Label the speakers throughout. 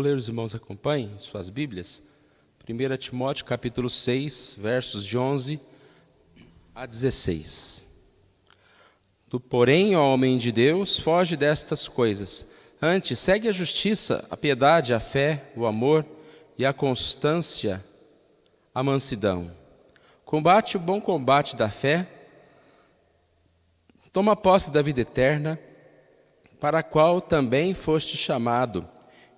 Speaker 1: ler, os irmãos acompanhem suas Bíblias. 1 Timóteo capítulo 6, versos de 11 a 16. Tu, porém, ó homem de Deus, foge destas coisas. Antes, segue a justiça, a piedade, a fé, o amor e a constância, a mansidão. Combate o bom combate da fé. Toma posse da vida eterna, para a qual também foste chamado,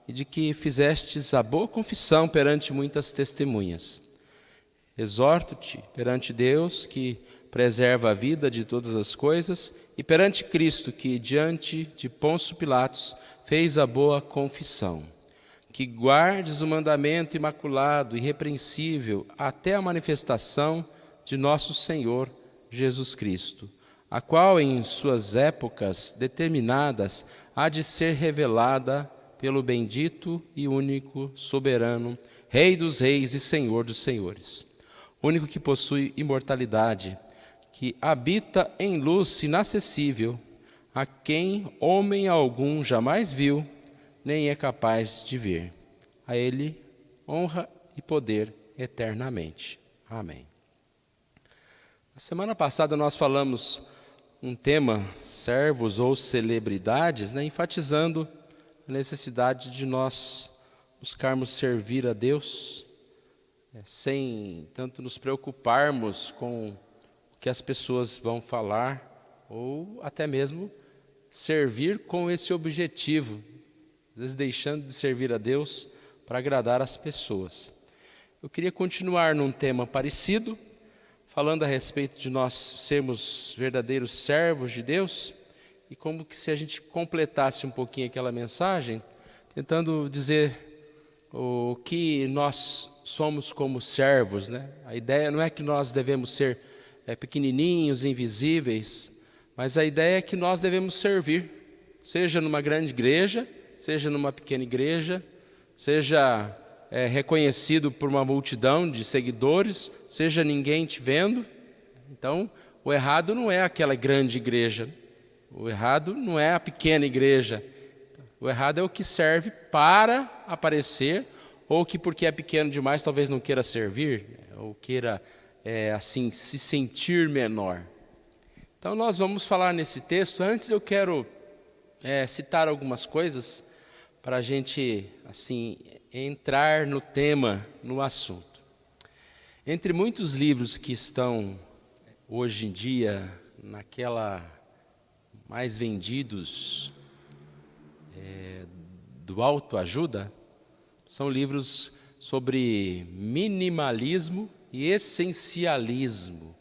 Speaker 1: e de que fizestes a boa confissão perante muitas testemunhas. Exorto-te perante Deus, que preserva a vida de todas as coisas, e perante Cristo, que diante de Pôncio Pilatos fez a boa confissão, que guardes o mandamento imaculado, irrepreensível, até a manifestação de nosso Senhor Jesus Cristo, a qual em suas épocas determinadas há de ser revelada pelo bendito e único soberano, Rei dos reis e Senhor dos senhores, único que possui imortalidade, que habita em luz inacessível, a quem homem algum jamais viu, nem é capaz de ver. A ele honra e poder eternamente. Amém. Na semana passada nós falamos um tema, servos ou celebridades, enfatizando a necessidade de nós buscarmos servir a Deus, sem tanto nos preocuparmos com o que as pessoas vão falar, ou até mesmo servir com esse objetivo, às vezes deixando de servir a Deus para agradar as pessoas. Eu queria continuar num tema parecido, falando a respeito de nós sermos verdadeiros servos de Deus, e como que se a gente completasse um pouquinho aquela mensagem, tentando dizer o que nós somos como servos, A ideia não é que nós devemos ser pequenininhos, invisíveis, mas a ideia é que nós devemos servir, seja numa grande igreja, seja numa pequena igreja, seja reconhecido por uma multidão de seguidores, seja ninguém te vendo. Então, o errado não é aquela grande igreja, o errado não é a pequena igreja, o errado é o que serve para aparecer, ou que porque é pequeno demais talvez não queira servir, ou queira assim se sentir menor. Então nós vamos falar nesse texto. Antes eu quero citar algumas coisas para a gente assim entrar no tema, no assunto. Entre muitos livros que estão hoje em dia naquela mais vendidos do autoajuda, são livros sobre minimalismo e essencialismo.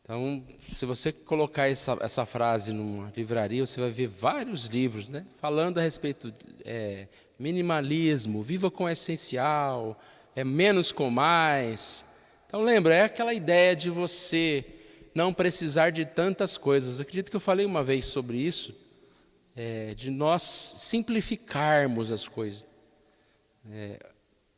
Speaker 1: Então, se você colocar essa frase numa livraria, você vai ver vários livros, falando a respeito de minimalismo, viva com o essencial, menos com mais. Então, lembra, é aquela ideia de você não precisar de tantas coisas. Eu acredito que eu falei uma vez sobre isso, de nós simplificarmos as coisas.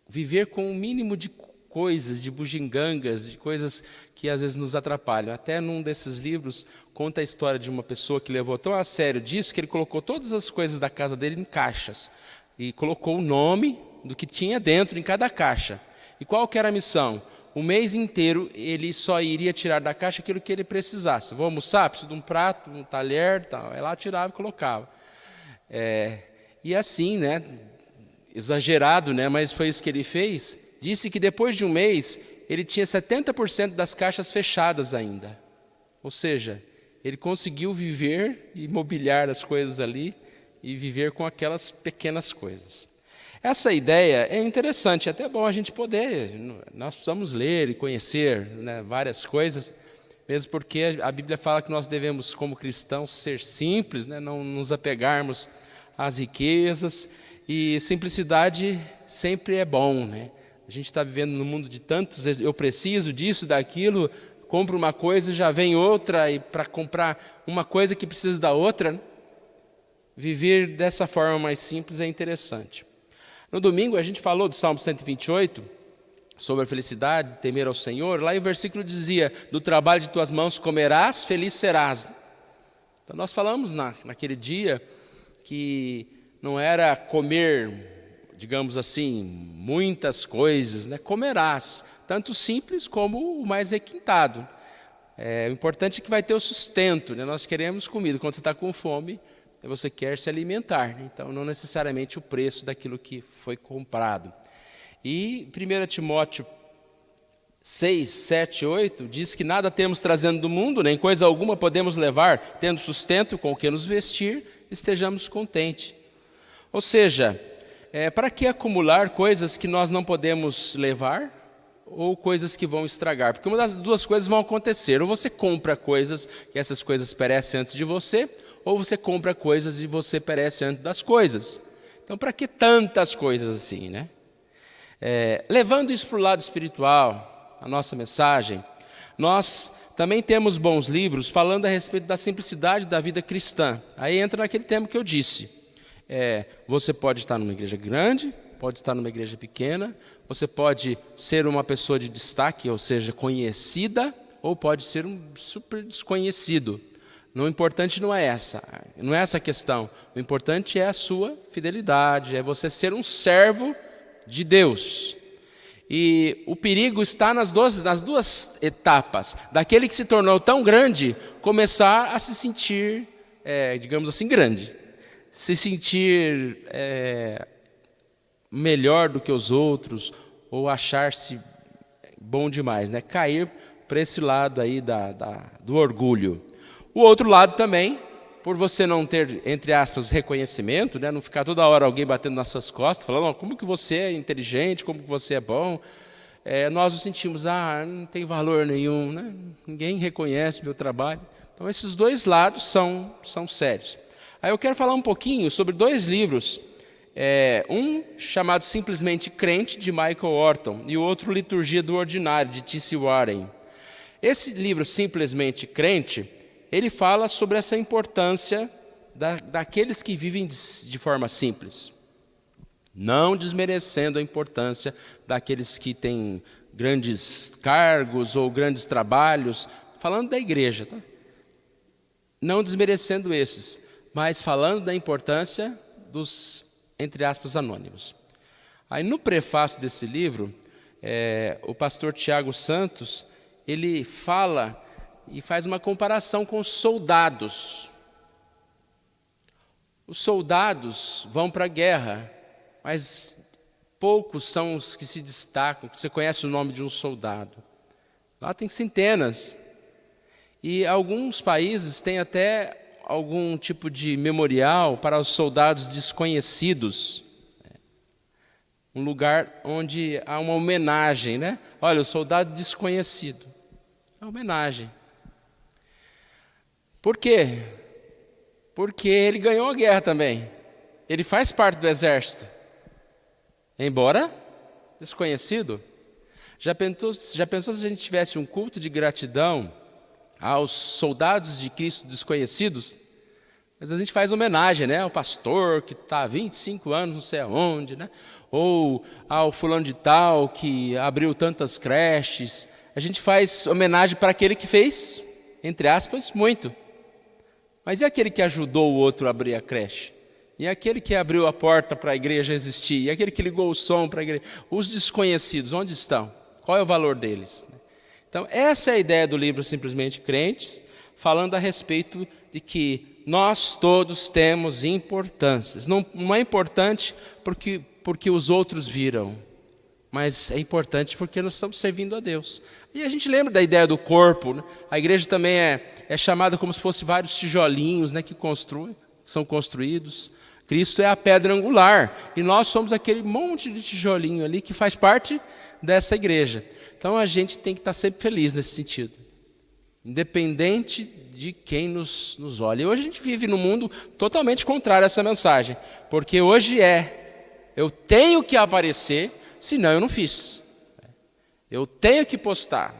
Speaker 1: Viver com o mínimo de coisas, de bugigangas, de coisas que às vezes nos atrapalham. Até num desses livros conta a história de uma pessoa que levou tão a sério disso que ele colocou todas as coisas da casa dele em caixas e colocou o nome do que tinha dentro em cada caixa. E qual que era a missão? O mês inteiro ele só iria tirar da caixa aquilo que ele precisasse. Vou almoçar, preciso de um prato, um talher, tal. Aí lá tirava e colocava. E assim, exagerado, mas foi isso que ele fez. Disse que depois de um mês, ele tinha 70% das caixas fechadas ainda. Ou seja, ele conseguiu viver e mobiliar as coisas ali e viver com aquelas pequenas coisas. Essa ideia é interessante, é até bom a gente poder, nós precisamos ler e conhecer várias coisas, mesmo porque a Bíblia fala que nós devemos, como cristãos, ser simples, não nos apegarmos às riquezas, e simplicidade sempre é bom, A gente está vivendo num mundo de tantos, eu preciso disso, daquilo, compro uma coisa e já vem outra, e para comprar uma coisa que precisa da outra, viver dessa forma mais simples é interessante. No domingo a gente falou do Salmo 128, sobre a felicidade, temer ao Senhor. Lá o versículo dizia, do trabalho de tuas mãos comerás, feliz serás. Então nós falamos naquele dia que não era comer digamos assim, muitas coisas, né? Comerás, tanto o simples como o mais requintado. O importante é que vai ter o sustento, né? Nós queremos comida. Quando você está com fome, você quer se alimentar, né? Então, não necessariamente o preço daquilo que foi comprado. E 1 Timóteo 6, 7, 8 diz que nada temos trazendo do mundo, nem coisa alguma podemos levar, tendo sustento com o que nos vestir, estejamos contentes. Ou seja, para que acumular coisas que nós não podemos levar ou coisas que vão estragar? Porque uma das duas coisas vão acontecer. Ou você compra coisas e essas coisas perecem antes de você, ou você compra coisas e você perece antes das coisas. Então, para que tantas coisas assim, né? Levando isso para o lado espiritual, a nossa mensagem, nós também temos bons livros falando a respeito da simplicidade da vida cristã. Aí entra naquele tema que eu disse. Você pode estar numa igreja grande, pode estar numa igreja pequena, você pode ser uma pessoa de destaque, ou seja, conhecida, ou pode ser um super desconhecido. O importante não é essa a questão. O importante é a sua fidelidade, é você ser um servo de Deus. E o perigo está nas duas etapas. Daquele que se tornou tão grande, começar a se sentir, digamos assim, grande. Se sentir melhor do que os outros, ou achar-se bom demais, né? Cair para esse lado aí do orgulho. O outro lado também, por você não ter, entre aspas, reconhecimento, né? Não ficar toda hora alguém batendo nas suas costas, falando, como que você é inteligente, como que você é bom, nós nos sentimos, não tem valor nenhum, né? Ninguém reconhece meu trabalho. Então, esses dois lados são sérios. Aí eu quero falar um pouquinho sobre dois livros, um chamado Simplesmente Crente, de Michael Horton, e o outro Liturgia do Ordinário, de T.C. Warren. Esse livro, Simplesmente Crente, ele fala sobre essa importância daqueles que vivem de forma simples, não desmerecendo a importância daqueles que têm grandes cargos ou grandes trabalhos, falando da igreja, tá? Não desmerecendo esses, mas falando da importância dos, entre aspas, anônimos. Aí no prefácio desse livro, o pastor Tiago Santos, ele fala e faz uma comparação com os soldados. Os soldados vão para a guerra, mas poucos são os que se destacam. Você conhece o nome de um soldado. Lá tem centenas. E alguns países têm até algum tipo de memorial para os soldados desconhecidos. Um lugar onde há uma homenagem, né? Olha, o soldado desconhecido. É uma homenagem. Por quê? Porque ele ganhou a guerra também. Ele faz parte do exército. Embora desconhecido. Já pensou se a gente tivesse um culto de gratidão aos soldados de Cristo desconhecidos? Mas a gente faz homenagem, né? Ao pastor que está há 25 anos, não sei aonde, né? Ou ao fulano de tal que abriu tantas creches. A gente faz homenagem para aquele que fez, entre aspas, muito. Mas e aquele que ajudou o outro a abrir a creche? E aquele que abriu a porta para a igreja existir? E aquele que ligou o som para a igreja? Os desconhecidos, onde estão? Qual é o valor deles? Então, essa é a ideia do livro Simplesmente Crentes, falando a respeito de que nós todos temos importâncias. Não é importante porque os outros viram, mas é importante porque nós estamos servindo a Deus. E a gente lembra da ideia do corpo, né? A igreja também é chamada como se fosse vários tijolinhos, né, que são construídos. Cristo é a pedra angular, e nós somos aquele monte de tijolinho ali que faz parte dessa igreja. Então a gente tem que estar sempre feliz nesse sentido, independente de quem nos olha. E hoje a gente vive num mundo totalmente contrário a essa mensagem, porque hoje eu tenho que aparecer, senão eu não fiz. Eu tenho que postar,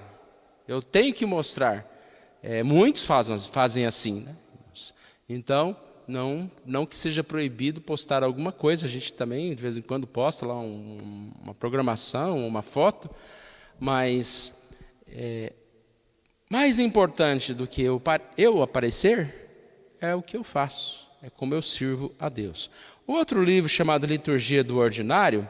Speaker 1: eu tenho que mostrar. Muitos fazem assim, né? Então, não que seja proibido postar alguma coisa, a gente também de vez em quando posta lá uma programação, uma foto, mas mais importante do que eu aparecer é o que eu faço. é como eu sirvo a Deus. O outro livro, chamado Liturgia do Ordinário,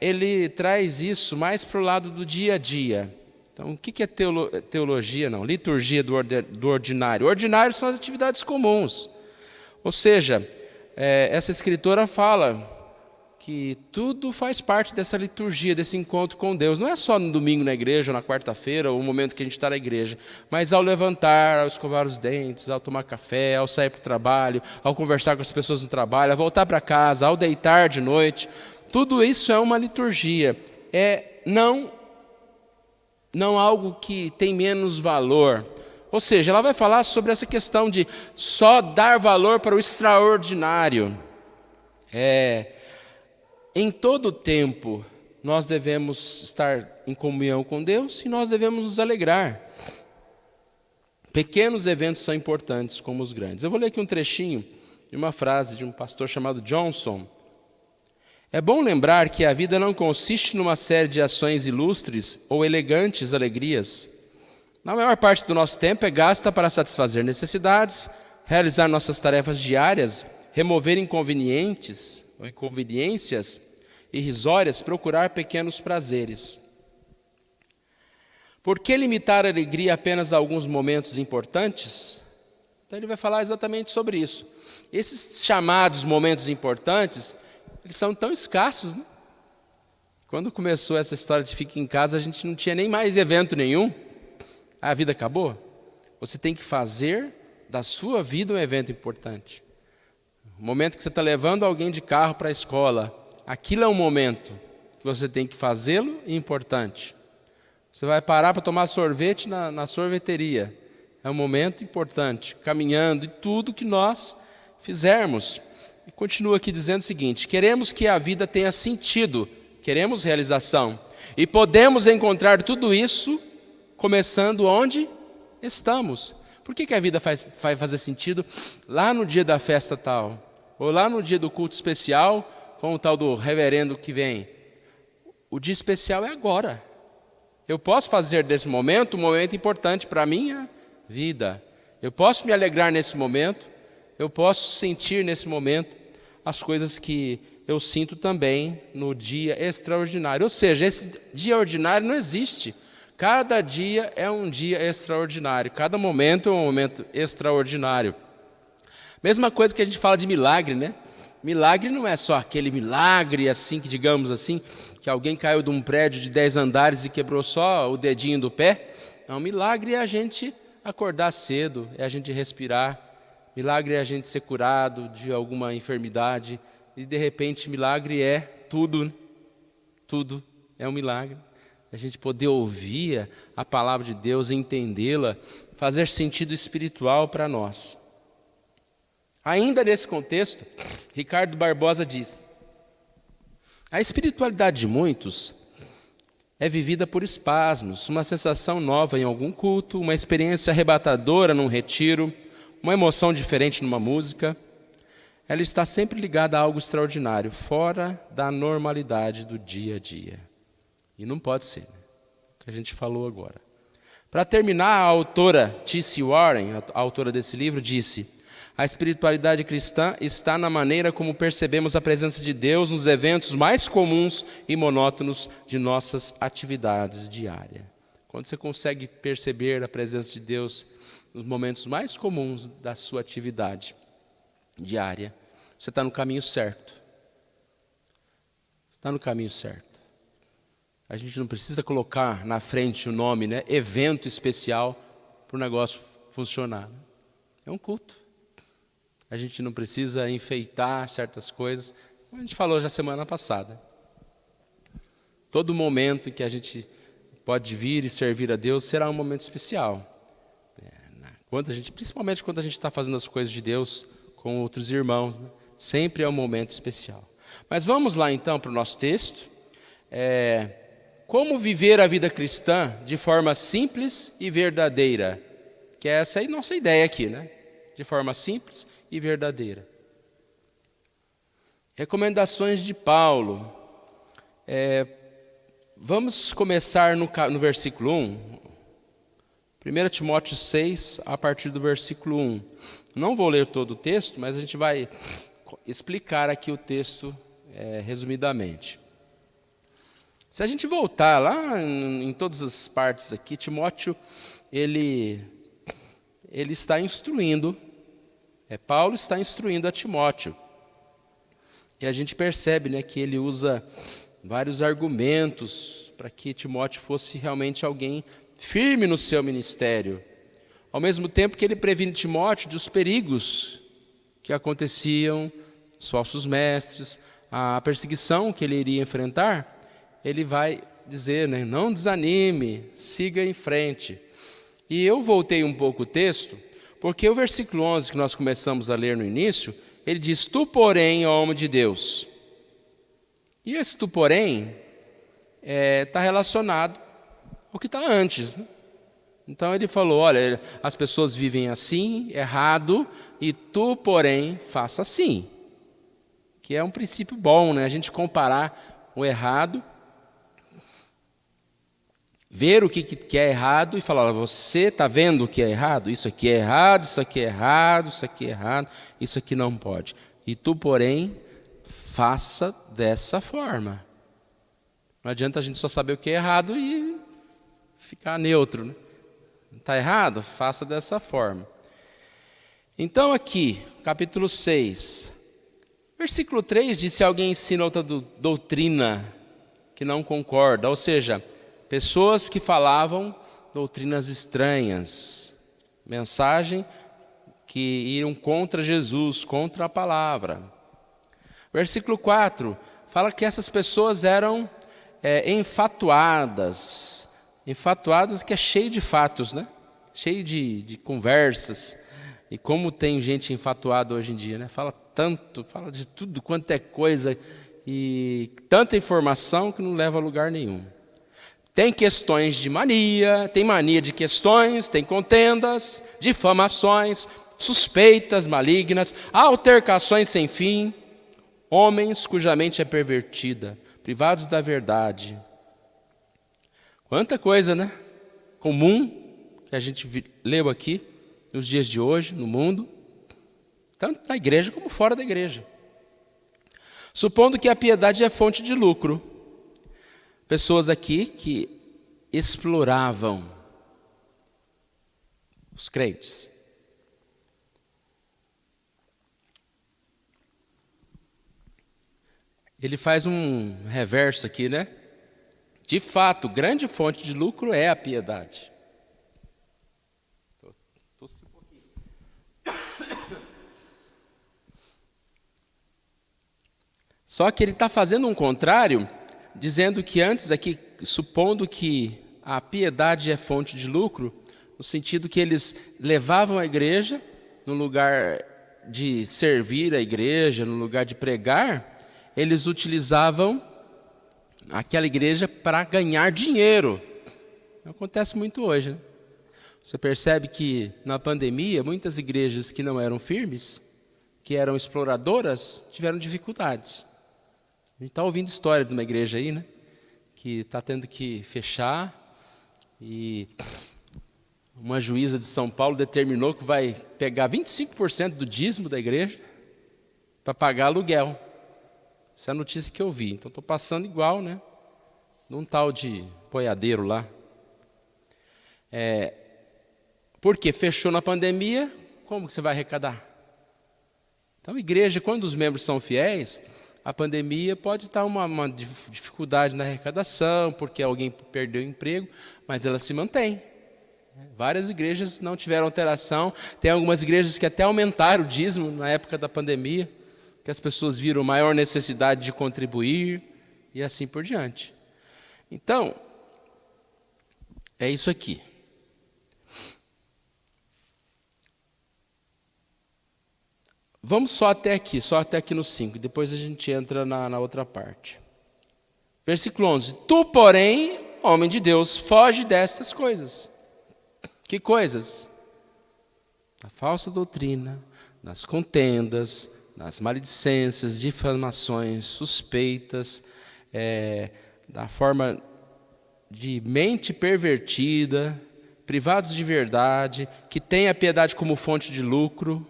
Speaker 1: ele traz isso mais para o lado do dia a dia. Então, o que é teologia? Não, liturgia do ordinário. O ordinário são as atividades comuns. Ou seja, essa escritora fala que tudo faz parte dessa liturgia, desse encontro com Deus. Não é só no domingo na igreja, ou na quarta-feira, ou o momento que a gente está na igreja, mas ao levantar, ao escovar os dentes, ao tomar café, ao sair para o trabalho, ao conversar com as pessoas no trabalho, ao voltar para casa, ao deitar de noite. Tudo isso é uma liturgia. Não algo que tem menos valor. Ou seja, ela vai falar sobre essa questão de só dar valor para o extraordinário. Em todo tempo, nós devemos estar em comunhão com Deus e nós devemos nos alegrar. Pequenos eventos são importantes como os grandes. Eu vou ler aqui um trechinho de uma frase de um pastor chamado Johnson. É bom lembrar que a vida não consiste numa série de ações ilustres ou elegantes alegrias. Na maior parte do nosso tempo é gasta para satisfazer necessidades, realizar nossas tarefas diárias, remover inconveniências irrisórias, procurar pequenos prazeres. Por que limitar a alegria apenas a alguns momentos importantes? Então ele vai falar exatamente sobre isso. Esses chamados momentos importantes, eles são tão escassos, né? Quando começou essa história de fica em casa, a gente não tinha nem mais evento nenhum. A vida acabou. Você tem que fazer da sua vida um evento importante. O momento que você está levando alguém de carro para a escola, aquilo é um momento que você tem que fazê-lo e importante. Você vai parar para tomar sorvete na sorveteria. É um momento importante. Caminhando e tudo que nós fizermos. E continua aqui dizendo o seguinte: queremos que a vida tenha sentido, queremos realização. E podemos encontrar tudo isso começando onde estamos. Por que a vida vai fazer sentido lá no dia da festa tal? Ou lá no dia do culto especial, com o tal do reverendo que vem? O dia especial é agora. Eu posso fazer desse momento um momento importante para a minha vida. Eu posso me alegrar nesse momento. Eu posso sentir nesse momento as coisas que eu sinto também no dia extraordinário. Ou seja, esse dia ordinário não existe. Cada dia é um dia extraordinário. Cada momento é um momento extraordinário. Mesma coisa que a gente fala de milagre, né? Milagre não é só aquele milagre assim, que digamos assim, que alguém caiu de um prédio de 10 andares e quebrou só o dedinho do pé. Não, milagre é a gente acordar cedo, é a gente respirar. Milagre é a gente ser curado de alguma enfermidade. E de repente milagre é tudo, né? Tudo é um milagre. A gente poder ouvir a palavra de Deus, entendê-la, fazer sentido espiritual para nós. Ainda nesse contexto, Ricardo Barbosa diz: a espiritualidade de muitos é vivida por espasmos, uma sensação nova em algum culto, uma experiência arrebatadora num retiro, uma emoção diferente numa música. Ela está sempre ligada a algo extraordinário, fora da normalidade do dia a dia. E não pode ser, né? O que a gente falou agora. Para terminar, a autora T.C. Warren, a autora desse livro, disse: a espiritualidade cristã está na maneira como percebemos a presença de Deus nos eventos mais comuns e monótonos de nossas atividades diárias. Quando você consegue perceber a presença de Deus nos momentos mais comuns da sua atividade diária, você está no caminho certo. Você está no caminho certo. A gente não precisa colocar na frente o nome, né, evento especial, para o negócio funcionar. É um culto. A gente não precisa enfeitar certas coisas, como a gente falou já semana passada. Todo momento em que a gente pode vir e servir a Deus será um momento especial. Principalmente quando a gente está fazendo as coisas de Deus com outros irmãos, né? Sempre é um momento especial. Mas vamos lá então para o nosso texto. Como viver a vida cristã de forma simples e verdadeira? Que é essa aí nossa ideia aqui, né? De forma simples e verdadeira. Recomendações de Paulo. Vamos começar no versículo 1. 1 Timóteo 6, a partir do versículo 1. Não vou ler todo o texto, mas a gente vai explicar aqui o texto resumidamente. Se a gente voltar lá em todas as partes aqui, Timóteo, ele está instruindo, Paulo está instruindo a Timóteo. E a gente percebe, né, que ele usa vários argumentos para que Timóteo fosse realmente alguém firme no seu ministério. Ao mesmo tempo que ele previne Timóteo dos perigos que aconteciam, os falsos mestres, a perseguição que ele iria enfrentar, ele vai dizer, né, não desanime, siga em frente. E eu voltei um pouco o texto, porque o versículo 11 que nós começamos a ler no início, ele diz, tu porém, ó homem de Deus. E esse tu porém está relacionado ao que está antes, né? Então ele falou, olha, as pessoas vivem assim, errado, e tu porém faça assim. Que é um princípio bom, né? A gente comparar o errado, ver o que é errado e falar, você está vendo o que é errado? Isso aqui é errado, isso aqui é errado, isso aqui é errado, isso aqui não pode. E tu, porém, faça dessa forma. Não adianta a gente só saber o que é errado e ficar neutro, né? Está errado? Faça dessa forma. Então aqui, capítulo 6, versículo 3 diz, se alguém ensina outra doutrina que não concorda, ou seja, pessoas que falavam doutrinas estranhas, mensagem que iam contra Jesus, contra a palavra. Versículo 4 fala que essas pessoas eram enfatuadas que é cheio de fatos, né? Cheio de conversas. E como tem gente enfatuada hoje em dia, né? Fala tanto, fala de tudo quanto é coisa e tanta informação que não leva a lugar nenhum. Tem questões de mania, tem mania de questões, tem contendas, difamações, suspeitas malignas, altercações sem fim, homens cuja mente é pervertida, privados da verdade. Quanta coisa, né? Comum que a gente leu aqui nos dias de hoje, no mundo, tanto na igreja como fora da igreja. Supondo que a piedade é fonte de lucro. Pessoas aqui que exploravam os crentes. Ele faz um reverso aqui, né? De fato, grande fonte de lucro é a piedade. Só que ele está fazendo um contrário, dizendo que antes aqui, supondo que a piedade é fonte de lucro, no sentido que eles levavam a igreja no lugar de servir a igreja, no lugar de pregar, eles utilizavam aquela igreja para ganhar dinheiro. Acontece muito hoje, né? Você percebe que na pandemia, muitas igrejas que não eram firmes, que eram exploradoras, tiveram dificuldades. A gente está ouvindo história de uma igreja aí, né? Que está tendo que fechar e uma juíza de São Paulo determinou que vai pegar 25% do dízimo da igreja para pagar aluguel. Essa é a notícia que eu vi. Então estou passando igual, né? Num tal de boiadeiro lá. Porque fechou na pandemia, como que você vai arrecadar? Então, igreja, quando os membros são fiéis, a pandemia pode estar uma dificuldade na arrecadação, porque alguém perdeu o emprego, mas ela se mantém. Várias igrejas não tiveram alteração. Tem algumas igrejas que até aumentaram o dízimo na época da pandemia, que as pessoas viram maior necessidade de contribuir e assim por diante. Então, é isso aqui. Vamos só até aqui no 5, depois a gente entra na outra parte. Versículo 11. Tu, porém, homem de Deus, foge destas coisas. Que coisas? A falsa doutrina, nas contendas, nas maledicências, difamações, suspeitas, da forma de mente pervertida, privados de verdade, que têm a piedade como fonte de lucro.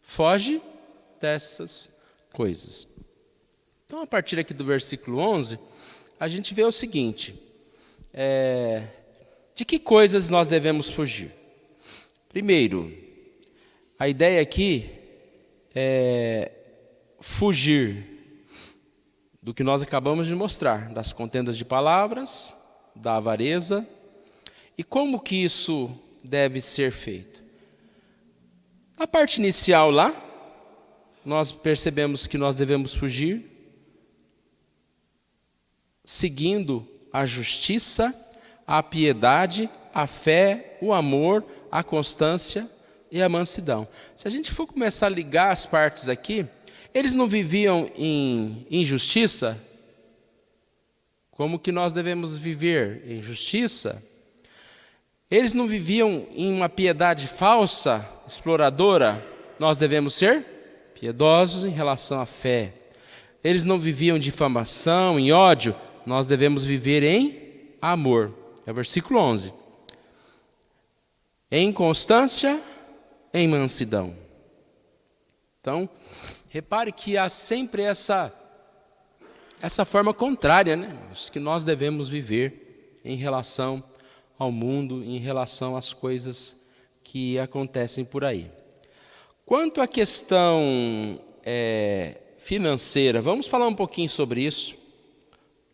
Speaker 1: Foge dessas coisas. Então, a partir aqui do versículo 11, a gente vê o seguinte: de que coisas nós devemos fugir? Primeiro, a ideia aqui é fugir do que nós acabamos de mostrar, das contendas de palavras, da avareza. E como que isso deve ser feito? A parte inicial lá, nós percebemos que nós devemos fugir seguindo a justiça, a piedade, a fé, o amor, a constância e a mansidão. Se a gente for começar a ligar as partes aqui, eles não viviam em injustiça? Como que nós devemos viver em justiça? Eles não viviam em uma piedade falsa, exploradora? Nós devemos ser piedosos em relação à fé. Eles não viviam em difamação, em ódio? Nós devemos viver em amor. É o versículo 11. Em constância, em mansidão. Então, repare que há sempre essa forma contrária, né? Que nós devemos viver em relação ao mundo, em relação às coisas que acontecem por aí. Quanto à questão financeira, vamos falar um pouquinho sobre isso.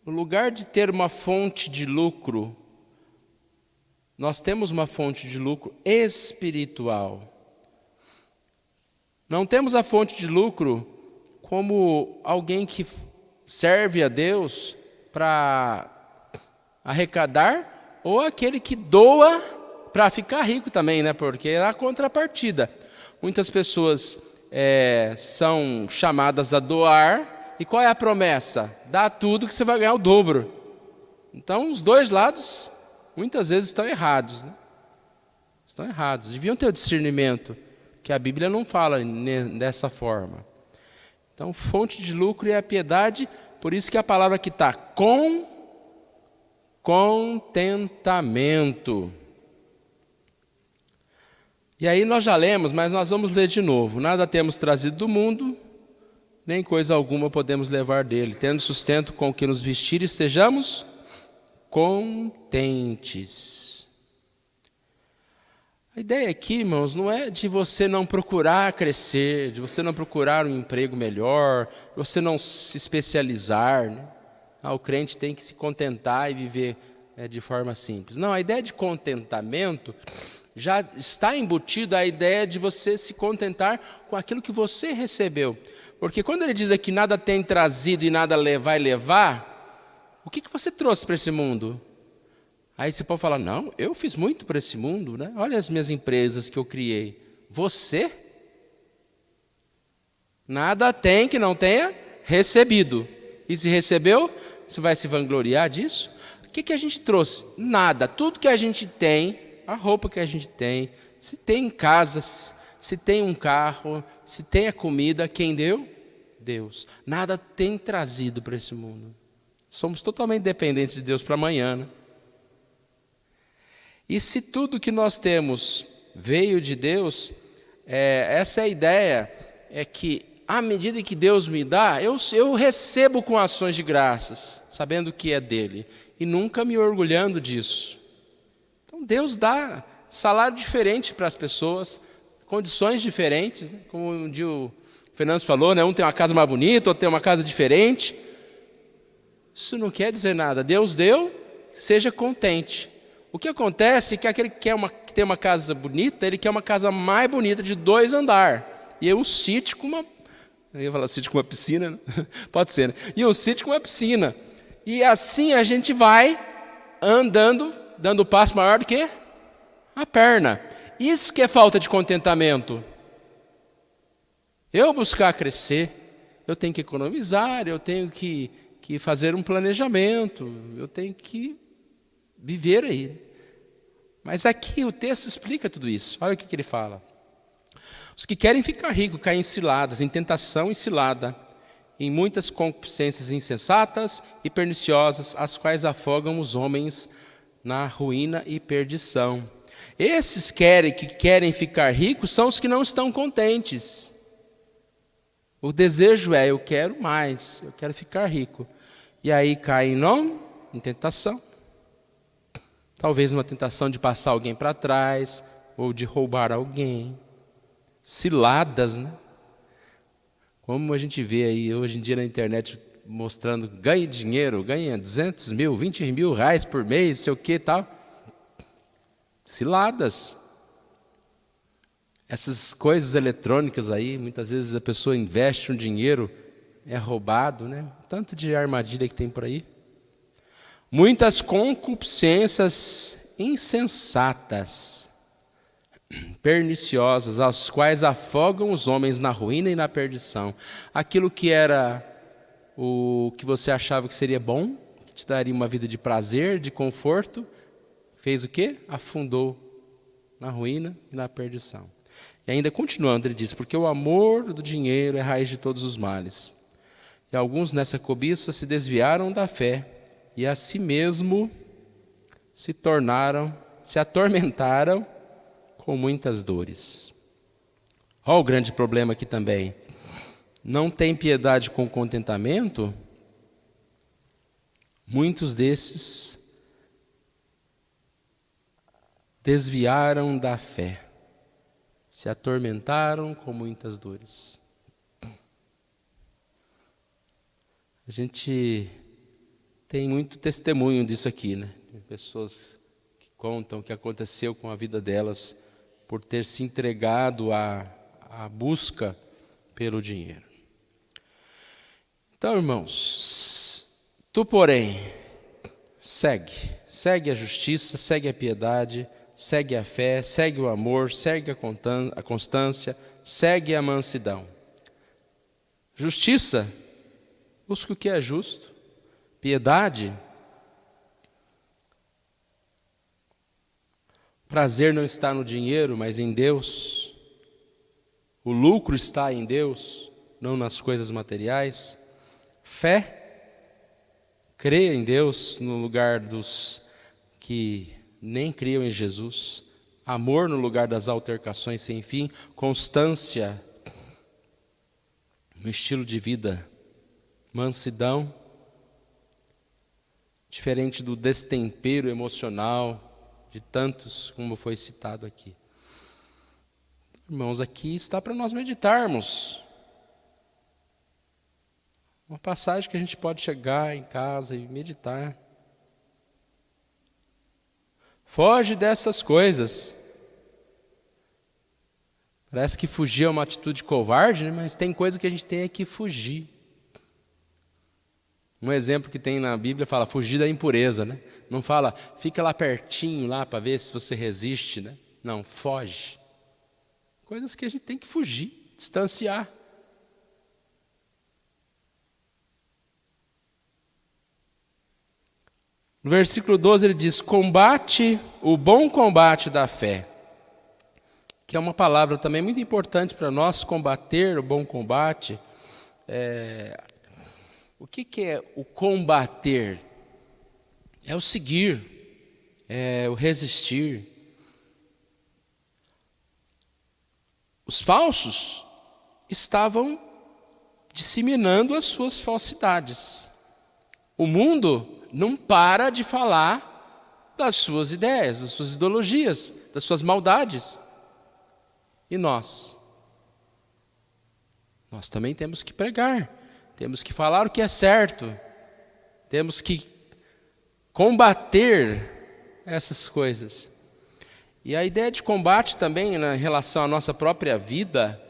Speaker 1: No lugar de ter uma fonte de lucro, nós temos uma fonte de lucro espiritual. Não temos a fonte de lucro como alguém que serve a Deus para arrecadar, ou aquele que doa para ficar rico também, né? Porque é a contrapartida. Muitas pessoas são chamadas a doar, e qual é a promessa? Dá tudo que você vai ganhar o dobro. Então, os dois lados, muitas vezes, estão errados, né? Estão errados. Deviam ter o discernimento, que a Bíblia não fala dessa forma. Então, fonte de lucro é a piedade, por isso que a palavra aqui está com contentamento. E aí nós já lemos, mas nós vamos ler de novo. Nada temos trazido do mundo, nem coisa alguma podemos levar dele. Tendo sustento com o que nos vestir, estejamos contentes. A ideia aqui, irmãos, não é de você não procurar crescer, de você não procurar um emprego melhor, de você não se especializar, né? O crente tem que se contentar e viver de forma simples. Não, a ideia de contentamento já está embutida a ideia de você se contentar com aquilo que você recebeu. Porque quando ele diz aqui, nada tem trazido e nada vai levar, o que você trouxe para esse mundo? Aí você pode falar, não, eu fiz muito para esse mundo, né? Olha as minhas empresas que eu criei. Você? Nada tem que não tenha recebido. E se recebeu, você vai se vangloriar disso? O que a gente trouxe? Nada. Tudo que a gente tem, a roupa que a gente tem, se tem casas, se tem um carro, se tem a comida, quem deu? Deus. Nada tem trazido para esse mundo. Somos totalmente dependentes de Deus para amanhã, né? E se tudo que nós temos veio de Deus, essa é a ideia, é que à medida que Deus me dá, eu recebo com ações de graças, sabendo que é dele, e nunca me orgulhando disso. Então Deus dá salário diferente para as pessoas, condições diferentes, né? Como um dia o Fernando falou, né? Um tem uma casa mais bonita, outro tem uma casa diferente. Isso não quer dizer nada. Deus deu, seja contente. O que acontece é que aquele que tem uma casa bonita, ele quer uma casa mais bonita, de 2 andares. E um sítio com uma... Eu ia falar sítio com uma piscina, né? Pode ser, né? E um sítio com uma piscina. E assim a gente vai andando, dando passo maior do que a perna. Isso que é falta de contentamento. Eu buscar crescer, eu tenho que economizar, eu tenho que fazer um planejamento, eu tenho que viver aí. Mas aqui o texto explica tudo isso. Olha o que ele fala. Os que querem ficar ricos caem em ciladas, em tentação e cilada, em muitas concupiscências insensatas e perniciosas, as quais afogam os homens na ruína e perdição. Esses que querem ficar ricos são os que não estão contentes. O desejo é, eu quero mais, eu quero ficar rico. E aí caem em tentação. Talvez uma tentação de passar alguém para trás, ou de roubar alguém. Ciladas, né? Como a gente vê aí hoje em dia na internet mostrando, ganha dinheiro, ganha 200 mil, 20 mil reais por mês, sei o que tal. Ciladas. Essas coisas eletrônicas aí, muitas vezes a pessoa investe um dinheiro, é roubado, né? Tanto de armadilha que tem por aí. Muitas concupiscências insensatas, perniciosas, as quais afogam os homens na ruína e na perdição. Aquilo que era o que você achava que seria bom, que te daria uma vida de prazer, de conforto, fez o quê? Afundou na ruína e na perdição. E ainda continuando, ele diz, porque o amor do dinheiro é a raiz de todos os males. E alguns nessa cobiça se desviaram da fé e a si mesmo se atormentaram com muitas dores. Olha o grande problema aqui também. Não tem piedade com contentamento? Muitos desses desviaram da fé, se atormentaram com muitas dores. A gente tem muito testemunho disso aqui, né? Pessoas que contam o que aconteceu com a vida delas por ter se entregado à busca pelo dinheiro. Então, irmãos, tu, porém, segue a justiça, segue a piedade, segue a fé, segue o amor, segue a constância, segue a mansidão. Justiça, busca o que é justo. Piedade, prazer não está no dinheiro, mas em Deus. O lucro está em Deus, não nas coisas materiais. Fé, creia em Deus no lugar dos que nem criam em Jesus. Amor no lugar das altercações sem fim. Constância no estilo de vida. Mansidão, diferente do destempero emocional de tantos, como foi citado aqui. Irmãos, aqui está para nós meditarmos. Uma passagem que a gente pode chegar em casa e meditar. Foge dessas coisas. Parece que fugir é uma atitude covarde, né? Mas tem coisa que a gente tem que fugir. Um exemplo que tem na Bíblia fala fugir da impureza, né? Não fala fica lá pertinho lá para ver se você resiste, né? Não, foge. Coisas que a gente tem que fugir, distanciar. No versículo 12 ele diz, combate o bom combate da fé, que é uma palavra também muito importante para nós, combater o bom combate. O que é o combater? É o seguir, é o resistir. Os falsos estavam disseminando as suas falsidades. O mundo não para de falar das suas ideias, das suas ideologias, das suas maldades. E nós? Nós também temos que pregar, temos que falar o que é certo, temos que combater essas coisas. E a ideia de combate também, na relação à nossa própria vida,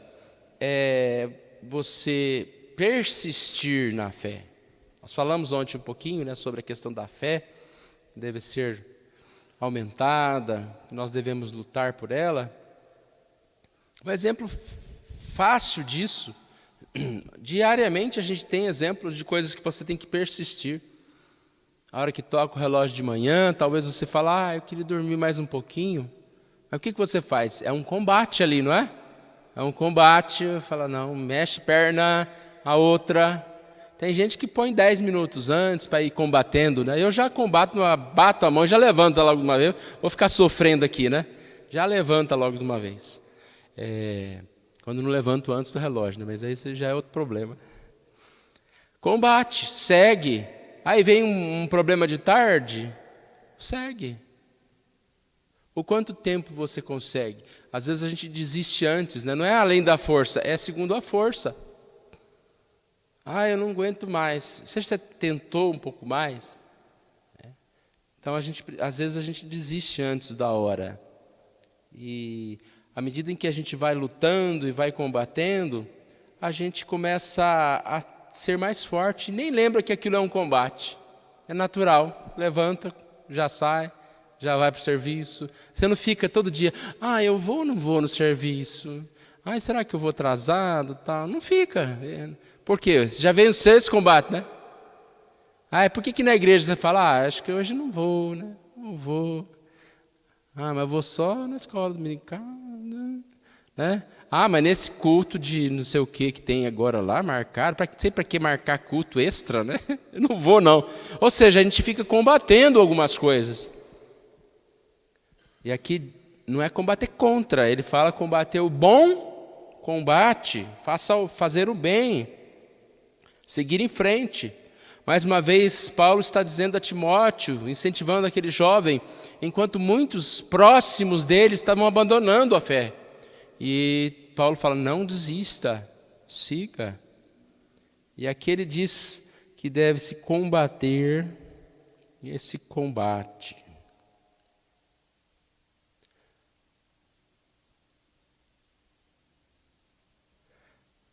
Speaker 1: é você persistir na fé. Nós falamos ontem um pouquinho, né, sobre a questão da fé, que deve ser aumentada, que nós devemos lutar por ela. Um exemplo fácil disso, diariamente a gente tem exemplos de coisas que você tem que persistir. A hora que toca o relógio de manhã, talvez você fale, eu queria dormir mais um pouquinho. Mas o que você faz? É um combate ali, não é? É um combate, fala, não, mexe perna, a outra, Tem gente que põe 10 minutos antes para ir combatendo, né? Eu já bato a mão, já levanta logo de uma vez. Vou ficar sofrendo aqui, né? Já levanta logo de uma vez. Quando não levanto antes do relógio, né? Mas aí isso já é outro problema. Combate, segue. Aí vem um problema de tarde, segue. O quanto tempo você consegue? Às vezes a gente desiste antes, né? Não é além da força, é segundo a força. Eu não aguento mais. Você tentou um pouco mais? Então, às vezes a gente desiste antes da hora. E à medida em que a gente vai lutando e vai combatendo, a gente começa a ser mais forte. E nem lembra que aquilo é um combate. É natural. Levanta, já sai, já vai para o serviço. Você não fica todo dia, eu vou ou não vou no serviço? Será que eu vou atrasado? Tal? Não fica. Por quê? Você já venceu esse combate, né? Por que na igreja você fala, acho que hoje não vou, né? Não vou. Mas eu vou só na escola dominical, né? Mas nesse culto de não sei o que tem agora lá, marcado, sei para que marcar culto extra, né? Eu não vou, não. Ou seja, a gente fica combatendo algumas coisas. E aqui não é combater contra, ele fala combater o bom combate, fazer o bem, seguir em frente. Mais uma vez, Paulo está dizendo a Timóteo, incentivando aquele jovem, enquanto muitos próximos dele estavam abandonando a fé. E Paulo fala, não desista, siga. E aqui ele diz que deve-se combater esse combate.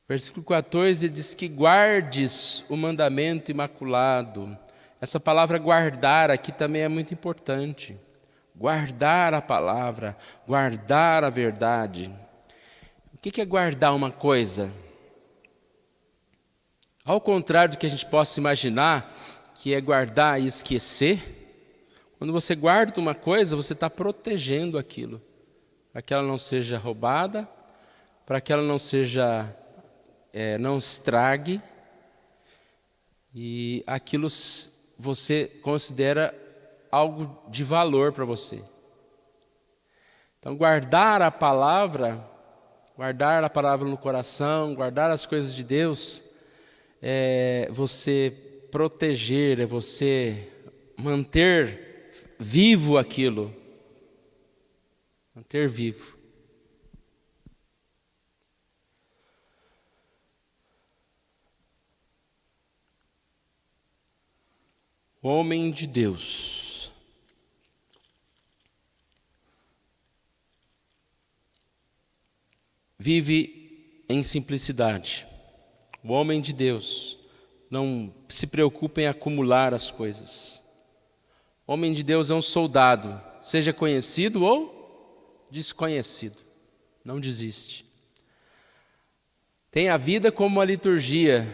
Speaker 1: Versículo 14, ele diz que guardes o mandamento imaculado. Essa palavra guardar aqui também é muito importante. Guardar a palavra, guardar a verdade. O que é guardar uma coisa? Ao contrário do que a gente possa imaginar, que é guardar e esquecer, quando você guarda uma coisa, você está protegendo aquilo, para que ela não seja roubada, para que ela não seja... não estrague, e aquilo você considera algo de valor para você. Então, guardar a palavra no coração, guardar as coisas de Deus, é você proteger, é você manter vivo aquilo, manter vivo. Homem de Deus. Vive em simplicidade. O homem de Deus não se preocupa em acumular as coisas. O homem de Deus é um soldado, seja conhecido ou desconhecido. Não desiste. Tem a vida como uma liturgia.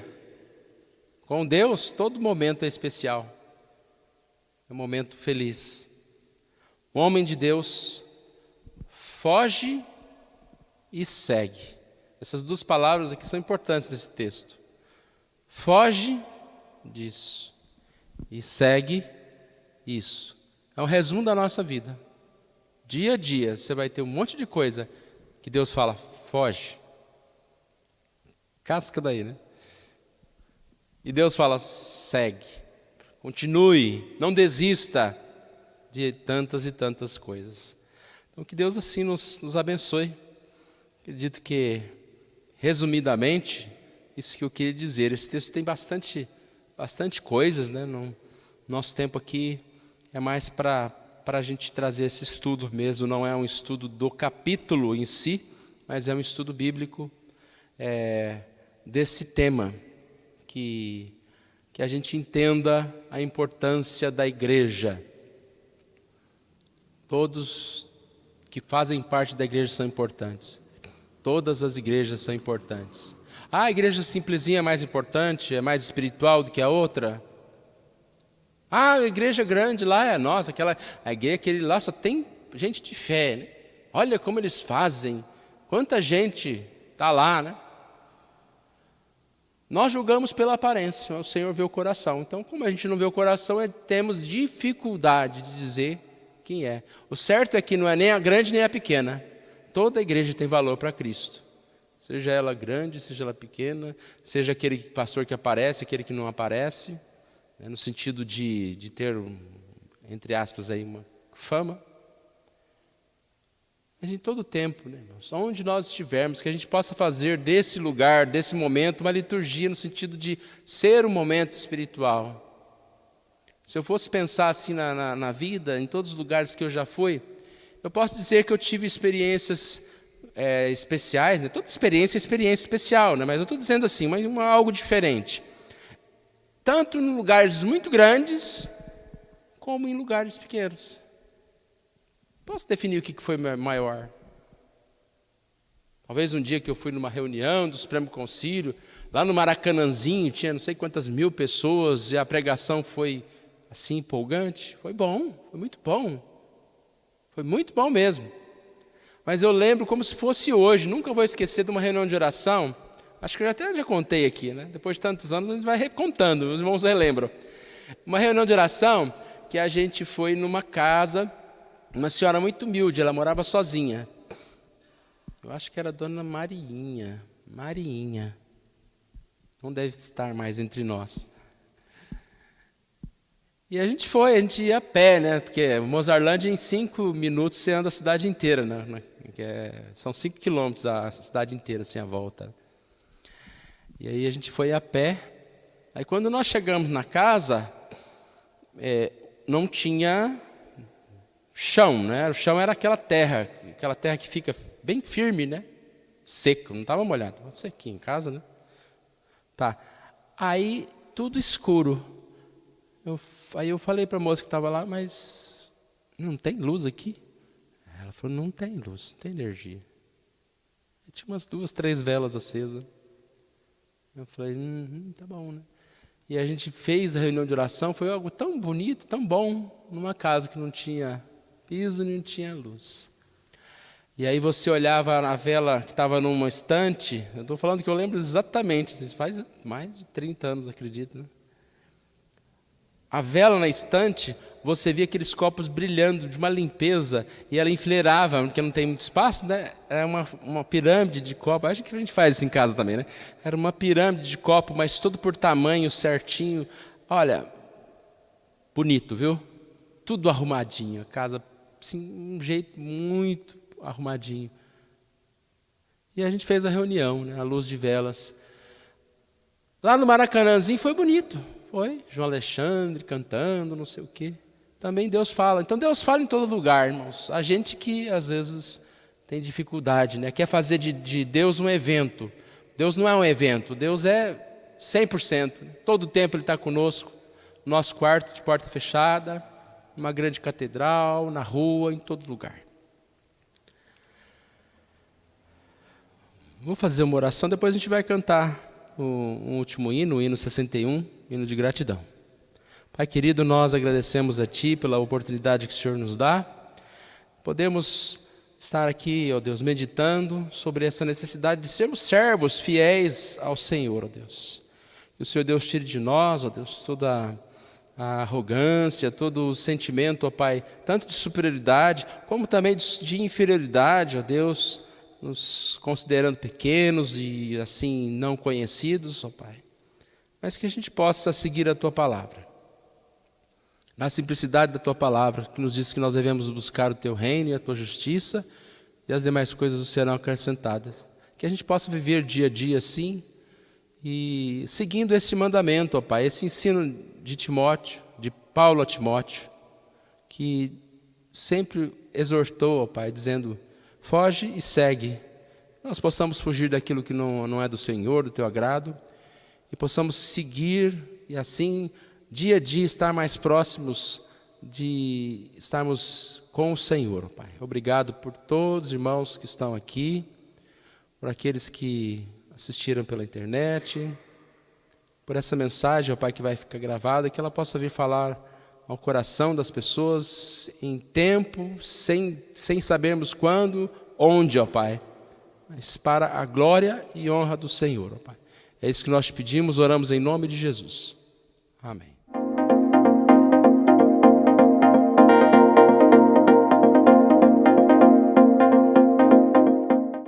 Speaker 1: Com Deus, todo momento é especial. É um momento feliz. O homem de Deus foge e segue. Essas duas palavras aqui são importantes nesse texto. Foge disso e segue isso. É um resumo da nossa vida. Dia a dia você vai ter um monte de coisa que Deus fala, foge. Casca daí, né? E Deus fala, segue. Continue, não desista de tantas e tantas coisas. Então, que Deus assim nos abençoe. Acredito que, resumidamente, isso que eu queria dizer. Esse texto tem bastante coisas, né? Nosso tempo aqui é mais para a gente trazer esse estudo mesmo. Não é um estudo do capítulo em si, mas é um estudo bíblico desse tema que a gente entenda a importância da igreja. Todos que fazem parte da igreja são importantes. Todas as igrejas são importantes. A igreja simplesinha é mais importante, é mais espiritual do que a outra? A igreja grande lá é nossa, aquele lá só tem gente de fé, né? Olha como eles fazem, quanta gente está lá, né? Nós julgamos pela aparência, o Senhor vê o coração. Então, como a gente não vê o coração, temos dificuldade de dizer quem é. O certo é que não é nem a grande nem a pequena. Toda a igreja tem valor para Cristo. Seja ela grande, seja ela pequena, seja aquele pastor que aparece, aquele que não aparece, né, no sentido de ter, entre aspas, aí, uma fama. Mas em todo o tempo, né, irmãos, onde nós estivermos, que a gente possa fazer desse lugar, desse momento, uma liturgia no sentido de ser um momento espiritual. Se eu fosse pensar assim na vida, em todos os lugares que eu já fui, eu posso dizer que eu tive experiências especiais, né? Toda experiência é experiência especial, né? Mas eu estou dizendo assim, mas algo diferente. Tanto em lugares muito grandes, como em lugares pequenos. Posso definir o que foi maior? Talvez um dia que eu fui numa reunião do Supremo Concílio, lá no Maracanãzinho, tinha não sei quantas mil pessoas, e a pregação foi assim empolgante. Foi bom, foi muito bom. Foi muito bom mesmo. Mas eu lembro como se fosse hoje, nunca vou esquecer de uma reunião de oração, acho que eu até já contei aqui, né? Depois de tantos anos a gente vai recontando, os irmãos relembram. Uma reunião de oração que a gente foi numa casa, uma senhora muito humilde, ela morava sozinha. Eu acho que era a dona Mariinha. Não deve estar mais entre nós. E a gente ia a pé, né? Porque Mozarlândia, em 5 minutos, você anda a cidade inteira, né? São 5 quilômetros a cidade inteira, assim, a volta. E aí a gente foi a pé. Aí quando nós chegamos na casa, não tinha chão, né? O chão era aquela terra que fica bem firme, né? Seco, não estava molhado, estava sequinho em casa, né? Tá. Aí tudo escuro. Aí eu falei para a moça que estava lá, mas não tem luz aqui? Ela falou, não tem luz, não tem energia. E tinha umas 2, 3 velas acesas. Eu falei, tá bom, né? E a gente fez a reunião de oração, foi algo tão bonito, tão bom, numa casa que não tinha piso, não tinha luz. E aí você olhava a vela que estava numa estante, eu estou falando que eu lembro exatamente, isso faz mais de 30 anos, acredito, né? A vela na estante, você via aqueles copos brilhando de uma limpeza, e ela enfileirava, porque não tem muito espaço, né? Era uma pirâmide de copo, acho que a gente faz isso em casa também, né? Era uma pirâmide de copo, mas todo por tamanho, certinho. Olha, bonito, viu? Tudo arrumadinho, a casa, assim, um jeito muito arrumadinho. E a gente fez a reunião, né? À luz de velas. Lá no Maracanãzinho foi bonito. Foi, João Alexandre cantando, não sei o quê. Também Deus fala. Então Deus fala em todo lugar, irmãos. A gente que às vezes tem dificuldade, né? Quer fazer de Deus um evento. Deus não é um evento, Deus é 100%. Todo o tempo Ele está conosco. No nosso quarto de porta fechada, numa grande catedral, na rua, em todo lugar. Vou fazer uma oração, depois a gente vai cantar o último hino, o hino 61, hino de gratidão. Pai querido, nós agradecemos a Ti pela oportunidade que o Senhor nos dá. Podemos estar aqui, ó Deus, meditando sobre essa necessidade de sermos servos fiéis ao Senhor, ó Deus. Que o Senhor Deus tire de nós, ó Deus, toda a arrogância, todo o sentimento, ó Pai, tanto de superioridade, como também de inferioridade, ó Deus, nos considerando pequenos e assim não conhecidos, ó Pai. Mas que a gente possa seguir a Tua palavra. Na simplicidade da Tua palavra, que nos diz que nós devemos buscar o Teu reino e a Tua justiça, e as demais coisas serão acrescentadas. Que a gente possa viver dia a dia assim, e seguindo esse mandamento, ó Pai, esse ensino de Timóteo, de Paulo a Timóteo, que sempre exortou, ó Pai, dizendo, foge e segue. Nós possamos fugir daquilo que não é do Senhor, do Teu agrado, e possamos seguir e assim, dia a dia, estar mais próximos de estarmos com o Senhor, Pai. Obrigado por todos os irmãos que estão aqui, por aqueles que assistiram pela internet, por essa mensagem, ó Pai, que vai ficar gravada, que ela possa vir falar ao coração das pessoas em tempo, sem sabermos quando, onde, ó Pai, mas para a glória e honra do Senhor, ó Pai. É isso que nós te pedimos, oramos em nome de Jesus. Amém.